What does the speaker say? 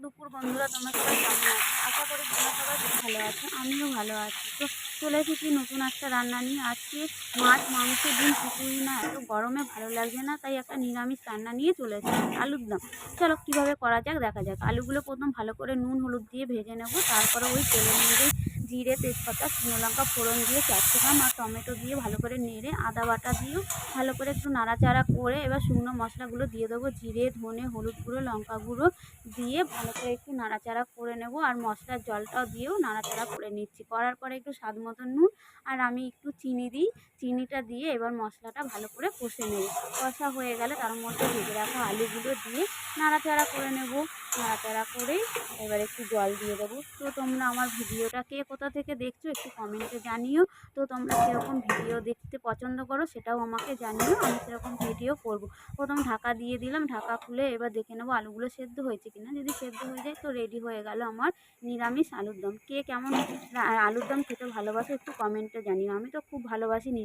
দুপুর বন্ধুরা, তোমরা সবাই কেমন আছো? আশা করি তোমরা সবাই খুব ভালো আছো, আমিও ভালো আছি। তো চলে এসেছি নতুন একটা রান্না নিয়ে। আজকে মাছ, মাংস, ডিম কিছুই না, এত গরমে ভালো লাগছে না, তাই একটা নিরামিষ রান্না নিয়ে চলে এসেছি, আলুর দম। চলো কীভাবে করা যাক দেখা যাক। আলুগুলো প্রথম ভালো করে নুন হলুদ দিয়ে ভেজে নেব। তারপরে ওই তেলের মধ্যে জিরে, তেজপাতা, শুকনো লঙ্কা ফোড়ন দিয়ে ক্যাপসিকাম আর টমেটো দিয়ে ভালো করে নেড়ে আদা বাটা দিয়েও ভালো করে একটু নাড়াচাড়া করে এবার শুকনো মশলাগুলো দিয়ে দেবো। জিরে, ধনে, হলুদ গুঁড়ো, লঙ্কা গুঁড়ো দিয়ে ভালো করে একটু নাড়াচাড়া করে নেব। আর মশলার জলটাও দিয়েও নাড়াচাড়া করে নিচ্ছি। করার পরে একটু স্বাদ মতো নুন আর আমি একটু চিনি দিই। চিনিটা দিয়ে এবার মশলাটা ভালো করে কষে নেব। কষা হয়ে গেলে তার মধ্যে ভেজে রাখা আলুগুলো দিয়ে নাড়াচাড়া করে নেব। নাড়াচাড়া করেই এবার একটু জল দিয়ে দেবো। তো তোমরা আমার ভিডিওটা কে কোথা থেকে দেখছো একটু কমেন্টে জানিও। তো তোমরা কীরকম ভিডিও দেখতে পছন্দ করো সেটাও আমাকে জানিও, আমি সেরকম ভিডিও করব। প্রথম ঢাকা দিয়ে দিলাম, ঢাকা খুলে এবার দেখে নেবো আলুগুলো সেদ্ধ হয়েছে কিনা। যদি সেদ্ধ হয়ে যায় তো রেডি হয়ে গেল আমার নিরামিষ আলুর দম। কে কেমন আলুর দম খেতে ভালোবাসো একটু কমেন্টে জানিও। আমি তো খুব ভালোবাসি নিরামিষ।